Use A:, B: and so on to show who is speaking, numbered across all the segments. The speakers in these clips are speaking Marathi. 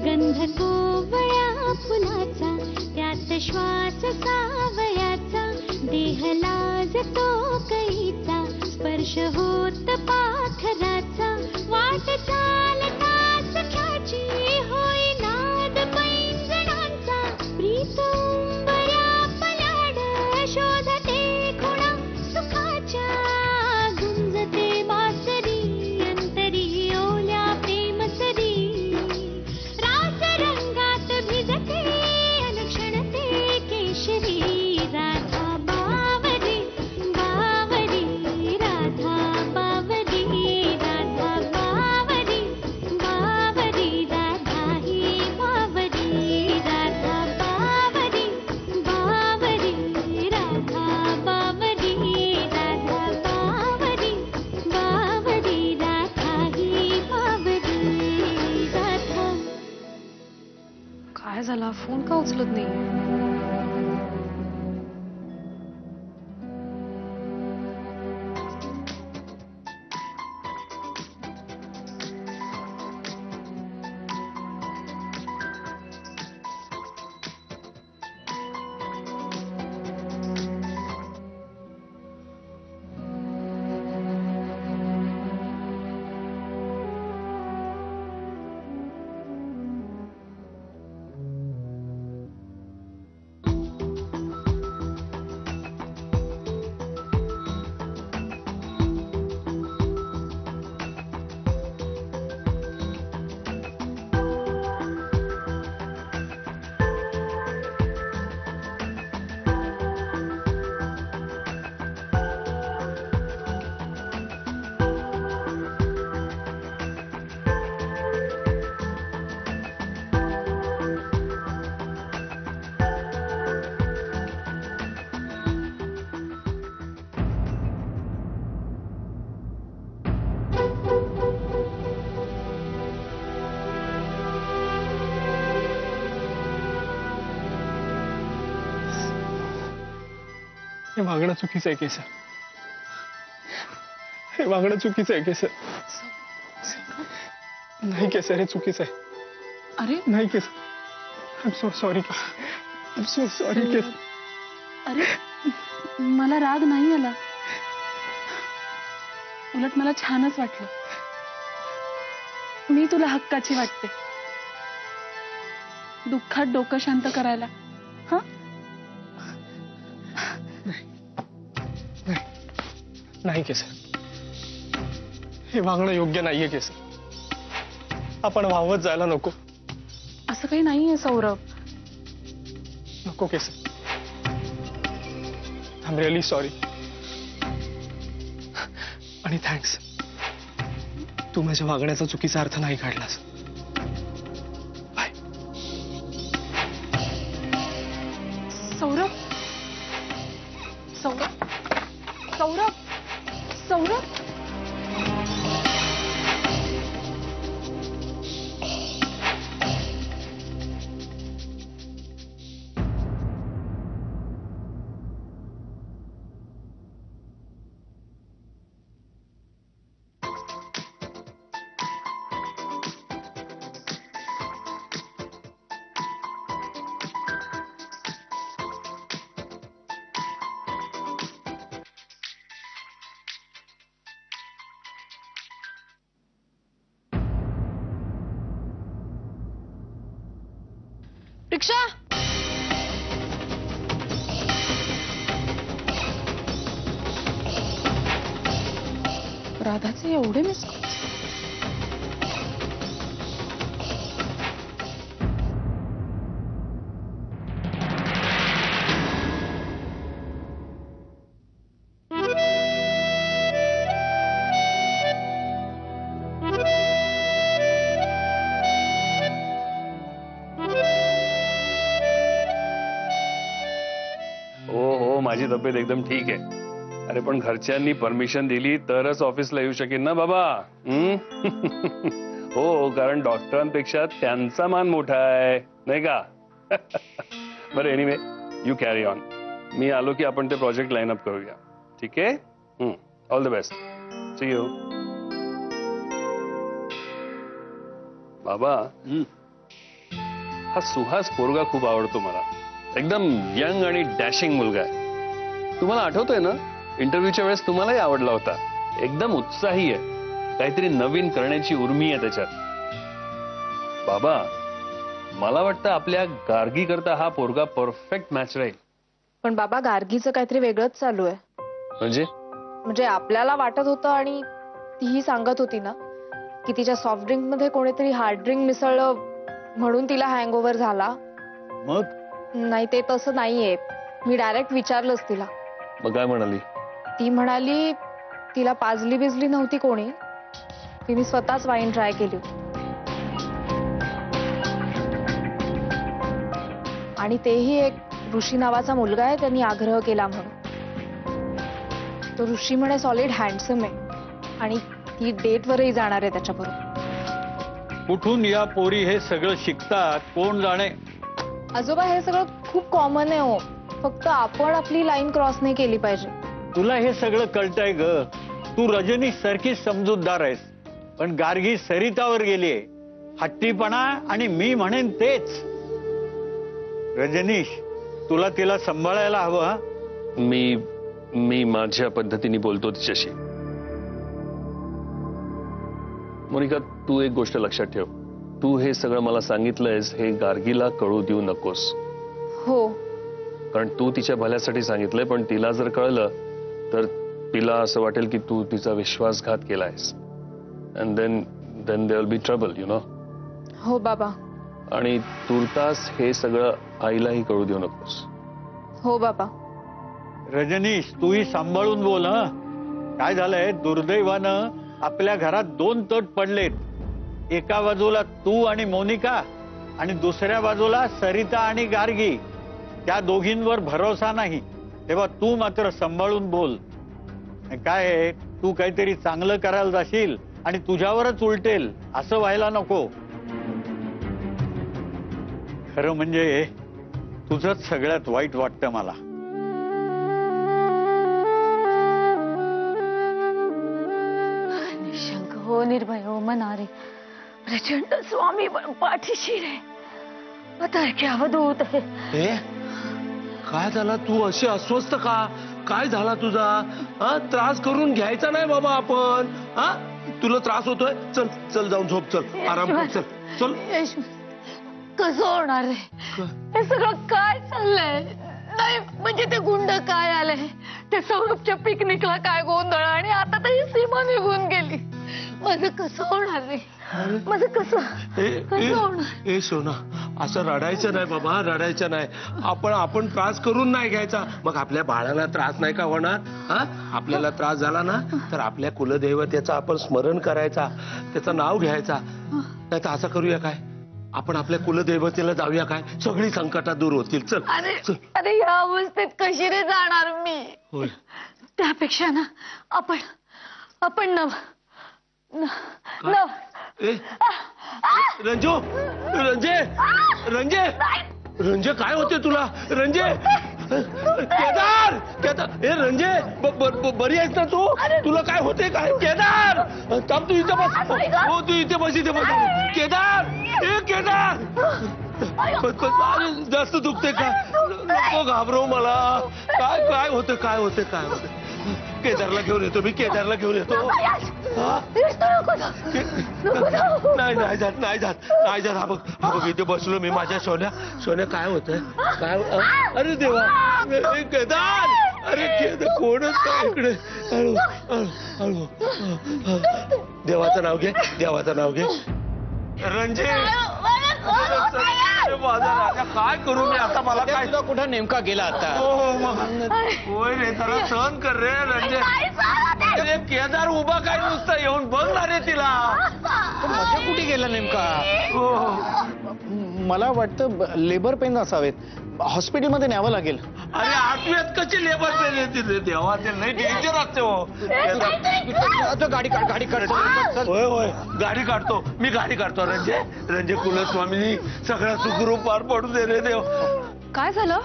A: गंध कोवळ्या फुलाचा त्यात श्वास सावयाचा देह लाजतो कळीचा स्पर्श होत पाखराचा वाट चालता सख्याची होई नाद पैंजणांचा प्रीत उंबऱ्या पलाड शोधते खुणा सुखाच्या गुंजते बासरी अंतरी ओल्या प्रेमसरी रास रंगात भिजते अनुक्षणते केशरी राधा बावरी बावरी राधा बावरी राधा बावरी बावरी राधा ही बावरी राधा बावरी बावरी राधा बावरी राधा बावरी बावरी राधा ही बावरी राधा.
B: काय झाला? फोन का उचलत नाही?
C: हे वागणं चुकीचं आहे केसर. हे वागणं चुकीचं आहे केसर. नाही केसर, हे चुकीचं आहे.
B: अरे
C: नाही Kesar. I am so sorry. I am so sorry Kesar.
B: अरे मला राग नाही आला, उलट मला छानच वाटलं. मी तुला हक्काची वाटते दुःखात डोकं शांत करायला. हा
C: नाही केसर, हे वागणं योग्य नाहीये केसर. आपण वाहवत जायला नको.
B: असं काही नाहीये सौरभ.
C: नको Kesar. I am really sorry. आणि थँक्स, तू माझ्या वागण्याचा चुकीचा अर्थ नाही काढलास. बाय.
B: सौरभ सौरभ सौरभ सौरभ रिक्षा. राधाचे एवढे मिस कॉल्स.
D: माझी तब्येत एकदम ठीक आहे. अरे पण घरच्यांनी परमिशन दिली तरच ऑफिसला येऊ शकेन ना बाबा. हो, कारण डॉक्टरांपेक्षा त्यांचा मान मोठा आहे नाही का. बरं एनिवे यू कॅरी ऑन. मी आलो की आपण ते प्रोजेक्ट लाईन अप करूया. ठीक आहे. All the best. See you. बाबा हा सुहास पोरगा खूप आवडतो मला. एकदम यंग आणि डॅशिंग मुलगा आहे. तुम्हाला आठवतोय ना इंटरव्ह्यूच्या वेळेस तुम्हालाही आवडला होता. एकदम उत्साही आहे, काहीतरी नवीन करण्याची उर्मी आहे त्याच्यात. बाबा मला वाटतं आपल्या गार्गी करता हा पोरगा परफेक्ट मॅच राहील.
B: पण बाबा गार्गीचं काहीतरी वेगळंच चालू आहे. म्हणजे आपल्याला वाटत होतं आणि तीही सांगत होती ना की तिच्या सॉफ्ट ड्रिंक मध्ये कोणीतरी हार्ड ड्रिंक मिसळलं म्हणून तिला हँगओव्हर झाला.
E: मग
B: नाही ते तसं नाहीये. मी डायरेक्ट विचारलंच तिला.
D: मग काय म्हणाली?
B: ती म्हणाली तिला पाजली बिजली नव्हती कोणी, तिने स्वतःच वाईन ट्राय केली होती. आणि तेही एक ऋषी नावाचा मुलगा आहे, त्यांनी आग्रह केला म्हणून. तो ऋषी म्हणे सॉलिड हँडसम आहे आणि ती डेटवरही जाणार आहे त्याच्याबरोबर.
E: कुठून या पोरी हे सगळं शिकतात कोण जाणे.
B: आजोबा हे सगळं खूप कॉमन आहे हो. फक्त आपण आपली लाईन क्रॉस नाही केली पाहिजे.
E: तुला हे सगळं कळतंय ग. तू रजनी सारखी समजूतदार आहेस, पण गार्गी सरितावर गेलीये. हट्टीपणा आणि मी म्हणेन तेच. रजनीश तुला तिला सांभाळायला हवं. हा
D: मी माझ्या पद्धतीने बोलतो तिच्याशी. मोनिका तू एक गोष्ट लक्षात ठेव. तू हे सगळं मला सांगितलंयस हे गार्गीला कळू देऊ नकोस.
B: हो
D: कारण तू तिच्या भल्यासाठी सांगितलंय, पण तिला जर कळलं तर तिला असं वाटेल की तू तिचा विश्वासघात केलायस. And then there will be trouble you know.
B: हो बाबा.
D: आणि तुर्तास हे सगळं आईलाही कळू देऊ नकोस.
B: हो बाबा.
E: रजनीश तूही सांभाळून बोल. काय झालंय दुर्दैवानं आपल्या घरात 2 तट पडलेत. एका बाजूला तू आणि मोनिका आणि दुसऱ्या बाजूला सरिता आणि गार्गी. त्या दोघींवर भरोसा नाही. तेव्हा तू मात्र सांभाळून बोल. काय आहे, तू काहीतरी चांगलं करायला जाशील आणि तुझ्यावरच उलटेल असं व्हायला नको. खरं म्हणजे तुझंच सगळ्यात वाईट वाटतं मला.
F: निशंक हो, निर्भय हो, मनारे प्रचंड स्वामी पाठीशी रे. आता क्या अवधूत है.
C: काय झाला? तू अशी अस्वस्थ का? काय झाला तुझा? त्रास करून घ्यायचा नाही बाबा आपण. तुला त्रास होतोय? चल चल जाऊन झोप. चल आराम कर. चल चल.
F: कसं होणार रे? हे सगळं काय चाललंय? नाही म्हणजे ते गुंड काय आले, ते सौरभच्या पिकनिकला काय गोंधळ, आणि आता तर ही सीमा निघून गेली. माझं कसं होणार रे? माझं कसं होणार?
C: ए सोना असं रडायचं नाही बाबा, रडायचं नाही. आपण त्रास करून नाही घ्यायचा. मग आपल्या बाळाला त्रास नाही का होणार? आपल्याला त्रास झाला ना तर आपल्या कुलदैवतेचं आपण स्मरण करायचा, त्याचं नाव घ्यायचा. नाही तर असं करूया काय, आपण आपल्या कुलदैवतेला जाऊया काय, सगळी संकट दूर होतील. चल.
F: अरे या अवस्थेत कशी रे जाणार मी?
C: होय.
F: त्यापेक्षा ना आपण
C: रंजू, रंजे काय होते तुला? रंजे, केदार, हे रंजे बरी आहेस ना तू? तुला काय होते काय? केदार थांब, तू इथे बस. हो तू इथे बस. केदार, केदार जास्त दुखते का? नको घाबरव मला. काय होते? केदारला घेऊन येतो मी. नाही जात. हा बघ इथे बसलो मी माझ्या सोन्या. काय होतंय? काय? अरे देवा, केदार. अरे केदार कोणच काय इकडे? देवाचं नाव घे. रंजे, माझा राजा, काय करू मी आता? मला काय कुठं नेमका गेला आता? होय रे, जरा सहन कर रे रंजे. अरे केदार उभा काय नुसतं येऊन बघ ना रे तिला.
G: माझ्या कुठे गेला नेमका? मला वाटतं लेबर पेन असावेत. हॉस्पिटलमध्ये न्यावं लागेल.
C: अरे आठव्यात कशी लेबर पेन येते देवा? ते नाही डेंजर असते हो.
G: गाडी काढ.
C: होय गाडी काढतो मी. रंजे कुलस्वामीनी सगळ्या सुखरूप पार पडू दे रे देव.
B: काय झालं?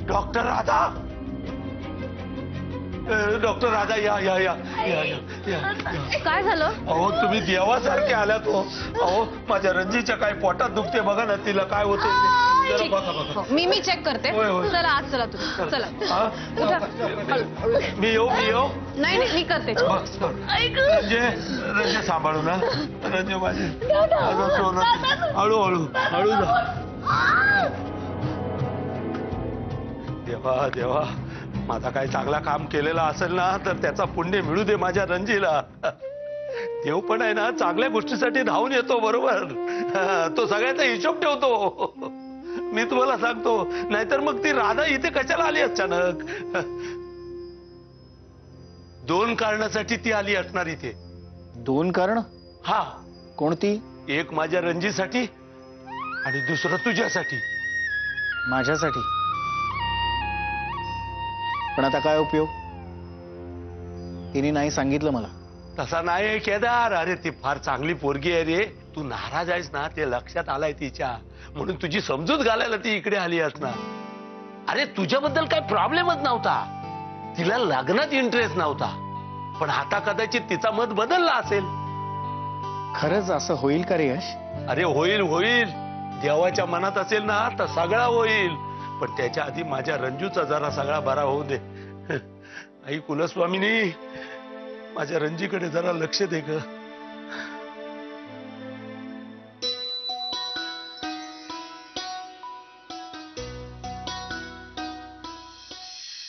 C: डॉक्टर राधा, डॉक्टर राधा या या या या या या
F: काय झालं?
C: अहो तुम्ही देवासारखे आल्यात हो. अहो माझ्या रंजीच्या काय पोटात दुखते बघा ना, तिला काय होते जरा बघा बघा.
F: मी चेक करते.
C: होय, होय.
F: चला आज चला तुम्ही चला.
C: हा? मी येऊ
F: नाही मी करते.
C: बस, बस. रंजे सांभाळू ना, रंजे माझे माझं सोनं. हळूहळू हळू जा. देवा देवा, माझा काही चांगला काम केलेला असेल ना तर त्याचा पुण्य मिळू दे माझ्या रंजीला. देव पण आहे ना चांगल्या गोष्टीसाठी धावून येतो, बरोबर. तो सगळ्याचा हिशोब ठेवतो. मी तुम्हाला सांगतो, नाहीतर मग ती राधा इथे कशाला आली अचानक? 2 कारणासाठी ती आली असणार इथे.
G: 2 कारण?
C: हा.
G: कोणती?
C: एक माझ्या रंजीसाठी आणि दुसरं तुझ्यासाठी.
G: माझ्यासाठी? पण आता काय उपयोग? तिने नाही सांगितलं मला.
C: तसा नाही केदार. अरे ती फार चांगली पोरगी आहे रे. तू नाराज आहेस ना ते लक्षात आलंय तिच्या, म्हणून तुझी समजूत घालायला ती इकडे आली असणार. अरे तुझ्याबद्दल काही प्रॉब्लेमच नव्हता, तिला लग्नात इंटरेस्ट नव्हता, पण आता कदाचित तिचा मत बदलला असेल.
G: खरंच असं होईल का रे यश?
C: अरे होईल होईल, देवाच्या मनात असेल ना तर सगळा होईल. पण त्याच्या आधी माझ्या रंजूचा जरा सगळा बरा होऊ दे. आई कुलस्वामिनी, माझ्या रंजीकडे जरा लक्ष दे ग.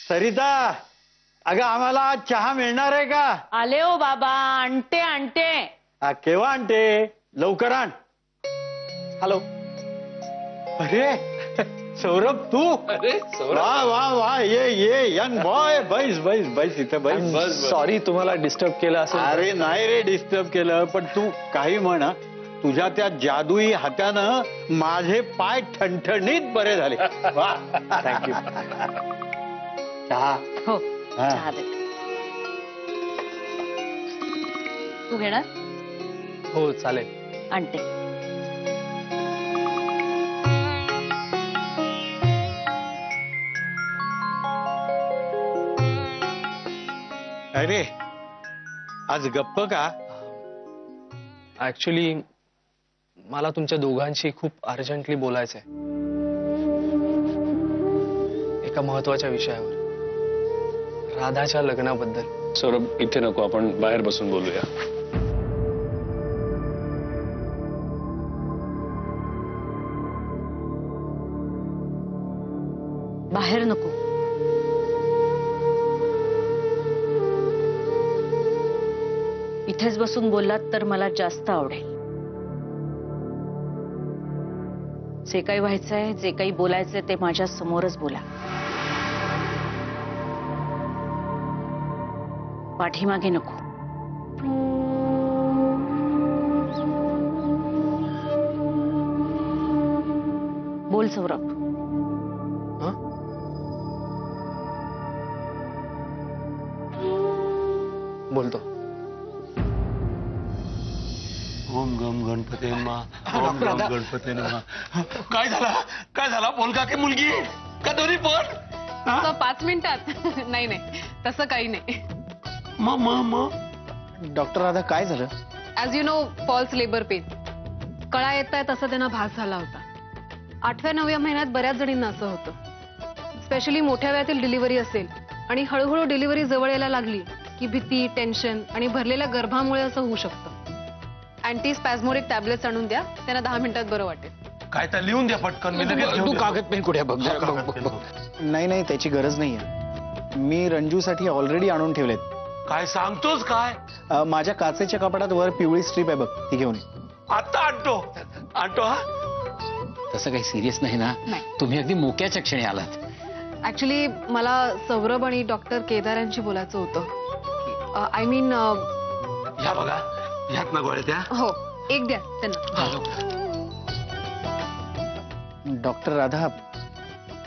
E: सरिता, अगं आम्हाला आज चहा मिळणार आहे का?
F: आले हो बाबा, आणते.
E: केव्हा आणते? लवकर आण.
G: हॅलो.
E: अरे सौरभ, तू?
D: अरे
E: वा वा वा, ये यंग बॉय. बैस इथं बैस.
G: सॉरी तुम्हाला डिस्टर्ब केलं असेल.
E: अरे नाही रे डिस्टर्ब केलं, पण तू काही म्हणा, तुझ्या त्या जादुई हातानं माझे पाय ठणठणीत बरे झाले. वा, थँक्यू. चहा.
F: हो
E: हा.
F: चहा दे. तू घेणार?
G: हो चालेल.
F: आणते.
E: अरे आज गप्प का?
H: ऍक्च्युली मला तुमच्या दोघांशी खूप अर्जंटली बोलायचंय एका महत्वाच्या विषयावर, राधाच्या लग्नाबद्दल.
D: सौरभ इथे नको, आपण बाहेर बसून बोलूया.
F: बाहेर नको. इथेच बसून बोललात तर मला जास्त आवडेल. जे काही व्हायचंय, जे काही बोलायचंय ते माझ्या समोरच बोला. पाठीमागे नको. बोल सौरभ.
H: बोलतो.
C: ओम गम गणपती नमः. ओम गम गणपती नमः. काय झाला? मुलगा की मुलगी का दोन्ही पण?
I: 5 मिनिटात? नाही तसं काही नाही.
G: डॉक्टर राधा, काय झालं?
I: As you know, false labour pain. कळा येत आहे तसा त्यांना भास झाला होता. 8व्या-9व्या महिन्यात बऱ्याच जणींना असं होतं. स्पेशली मोठ्या वयातील डिलिव्हरी असेल आणि हळूहळू डिलिव्हरी जवळ यायला लागली की भीती, टेन्शन आणि भरलेल्या गर्भामुळे असं होऊ शकतं. अँटी स्पॅझमोडिक टॅब्लेट्स आणून द्या, त्यांना 10 मिनिटात बरं वाटेल.
C: काय तर लिहून द्या पटकन. मी लगेच घेऊन
G: तू
C: येतो.
G: कागद पेन कुठे बघ. नाही त्याची गरज नाहीये. मी रंजूसाठी ऑलरेडी आणून ठेवलेत.
C: काय सांगतोस काय?
G: माझ्या काचेच्या कपाटात वर पिवळी स्ट्रीप आहे बघ, ती घेऊन ये.
C: आता आणतो. हा.
J: तसं काही सिरियस नाही ना?
I: नाही.
J: तुम्ही अगदी मोक्याच्या क्षणी आलात.
I: ऍक्च्युली मला सौरभ आणि डॉक्टर केदार यांची बोलायचं होतं. आय मीन,
C: या बघा, ह्यात ना गोळ्या द्या.
I: हो, एक द्या त्यांना.
G: डॉक्टर राधा,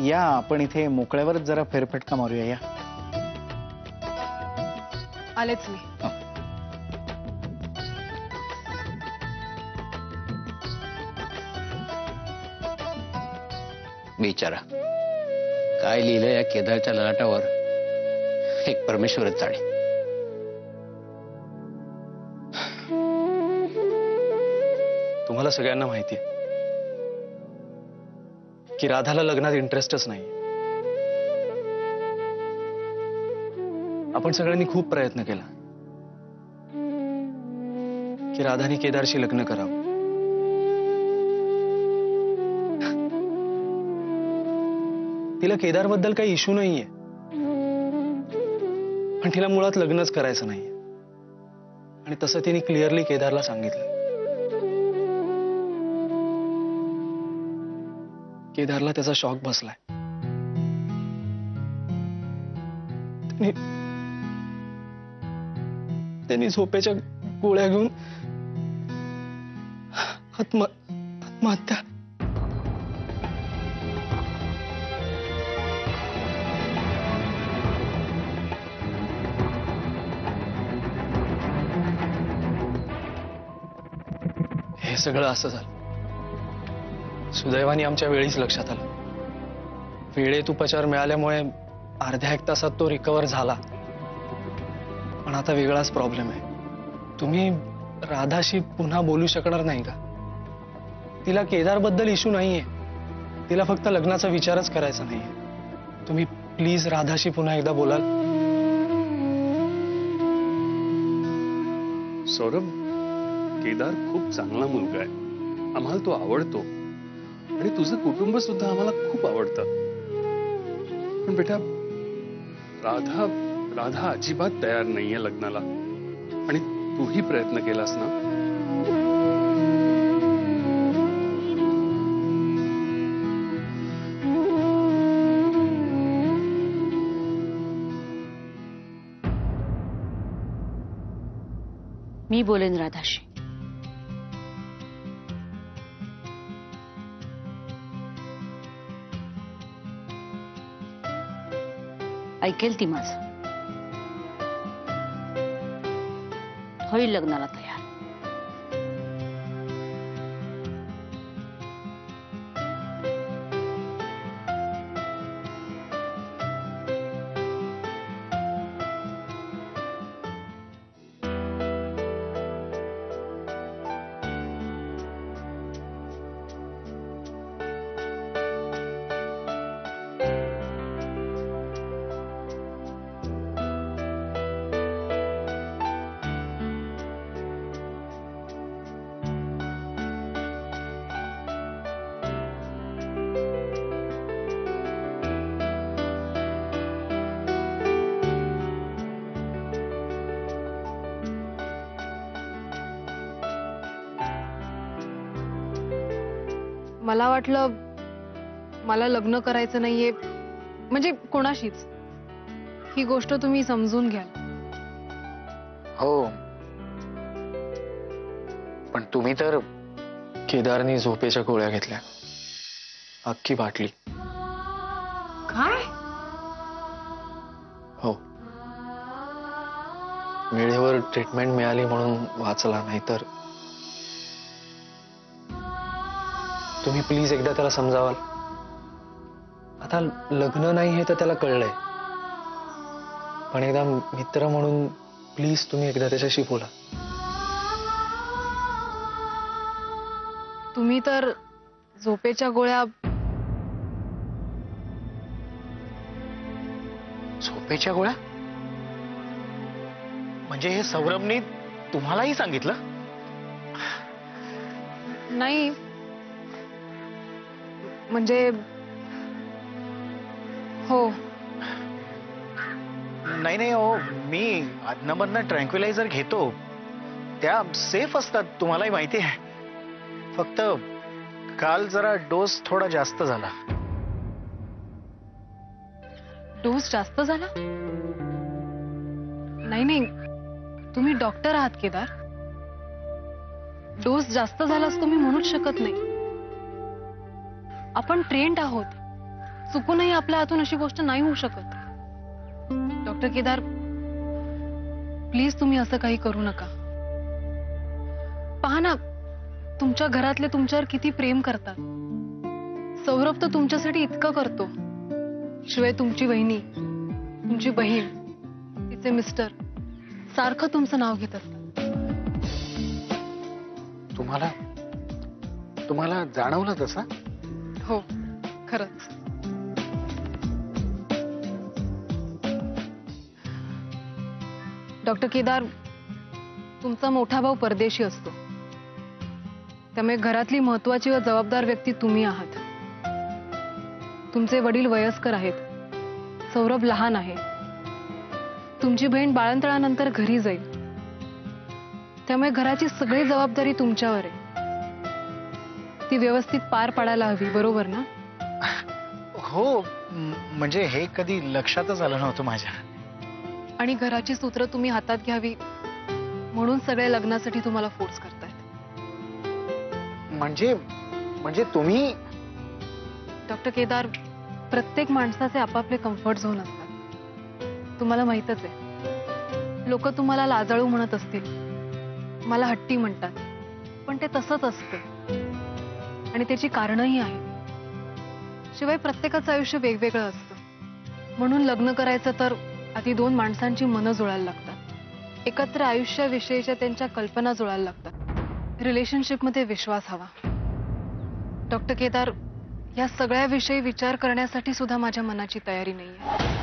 G: या आपण इथे मोकळ्यावरच जरा फेरफटका मारूया. या.
I: आलेच मी.
J: बिचारा, काय लिहिलं या केदारच्या ललाटावर? एक परमेश्वरच जाणे.
H: तुम्हाला सगळ्यांना माहिती आहे की राधाला लग्नात इंटरेस्टच नाही. आपण सगळ्यांनी खूप प्रयत्न केला की राधाने केदारशी लग्न करावं. तिला केदारबद्दल काही इश्यू नाहीये, पण तिला मुळात लग्नच करायचं नाहीये. आणि तसं तिने क्लिअरली केदारला सांगितलं. केदारला त्याचा शॉक बसलाय. त्यांनी झोपेच्या गोळ्या घेऊन आत्महत्या. हे सगळं असं झालं. सुदैवाने आमच्या वेळीच लक्षात आलं. वेळेत उपचार मिळाल्यामुळे अर्ध्या एक तासात तो रिकव्हर झाला. पण आता वेगळाच प्रॉब्लेम आहे. तुम्ही राधाशी पुन्हा बोलू शकणार नाही का? तिला केदारबद्दल इश्यू नाहीये, तिला फक्त लग्नाचा विचारच करायचा नाहीये. तुम्ही प्लीज राधाशी पुन्हा एकदा बोलाल?
D: सौरभ, केदार खूप चांगला मुलगा आहे. आम्हाला तो आवडतो आणि तुझं कुटुंब सुद्धा आम्हाला खूप आवडतं. पण बेटा, राधा अजिबात तयार नाहीये लग्नाला. आणि तूही प्रयत्न केलास ना?
F: मी बोलेन राधाशी. ऐकेल ती माझं. होईल लग्नाला तयार.
I: मला वाटलं मला लग्न करायचं नाहीये म्हणजे कोणाशीच. ही गोष्ट तुम्ही समजून घ्याल.
G: हो, पण तुम्ही तर.
H: केदारनी झोपेच्या गोळ्या घेतल्या, अख्खी बाटली.
F: काय?
H: हो, वेळेवर ट्रीटमेंट मिळाली म्हणून वाचला, नाहीतर. तुम्ही प्लीज एकदा त्याला समजावाल? आता लग्न नाही हे तर त्याला कळलंय, पण एकदा मित्र म्हणून प्लीज तुम्ही एकदा त्याच्याशी बोला.
I: तुम्ही तर झोपेच्या गोळ्या.
G: झोपेच्या गोळ्या म्हणजे हे सौरभने तुम्हालाही सांगितलं?
I: नाही म्हणजे हो.
G: नाही हो, मी अधनमधनं ट्रँक्विलायझर घेतो, त्या सेफ असतात, तुम्हालाही माहिती आहे. फक्त काल जरा डोस थोडा जास्त झाला.
I: डोस जास्त झाला? नाही, तुम्ही डॉक्टर आहात केदार. डोस जास्त झालाच तुम्ही म्हणूच शकत नाही. आपण ट्रेंड आहोत, चुकूनही आपल्या हातून अशी गोष्ट नाही होऊ शकत. डॉक्टर केदार, प्लीज तुम्ही असं काही करू नका. पहा ना, तुमच्या घरातले तुमच्यावर किती प्रेम करतात. सौरभ तर तुमच्यासाठी इतकं करतो. शिवाय तुमची वहिनी, तुमची बहीण, ते मिस्टर सारखं तुमचं नाव घेत असतात.
G: तुम्हाला जाणवलं तसं?
I: हो, खरंच. डॉक्टर केदार, तुमचा मोठा भाऊ परदेशी असतो, त्यामुळे घरातली महत्वाची व जबाबदार व्यक्ती तुम्ही आहात. तुमचे वडील वयस्कर आहेत, सौरभ लहान आहे, तुमची बहीण बाळंतळानंतर घरी जाईल, त्यामुळे घराची सगळी जबाबदारी तुमच्यावर आहे. ती व्यवस्थित पार पाडायला हवी, बरोबर ना?
G: हो, म्हणजे हे कधी लक्षातच आलं नव्हतं माझ्या.
I: आणि घराची सूत्र तुम्ही हातात घ्यावी म्हणून सगळे लग्नासाठी तुम्हाला फोर्स करतायत.
G: म्हणजे तुम्ही...
I: डॉक्टर केदार, प्रत्येक माणसाचे आपापले कम्फर्ट झोन असतात, तुम्हाला माहीतच आहे. लोक तुम्हाला लाजाळू म्हणत असतील, मला हट्टी म्हणतात, पण ते तसंच असतं आणि त्याची कारणंही आहेत. शिवाय प्रत्येकाचं आयुष्य वेगवेगळं असतं. म्हणून लग्न करायचं तर आधी दोन माणसांची मनं जुळायला लागतात, एकत्र आयुष्याविषयीच्या त्यांच्या कल्पना जुळायला लागतात, रिलेशनशिपमध्ये विश्वास हवा. डॉक्टर केदार, या सगळ्याविषयी विचार करण्यासाठी सुद्धा माझ्या मनाची तयारी नाहीये.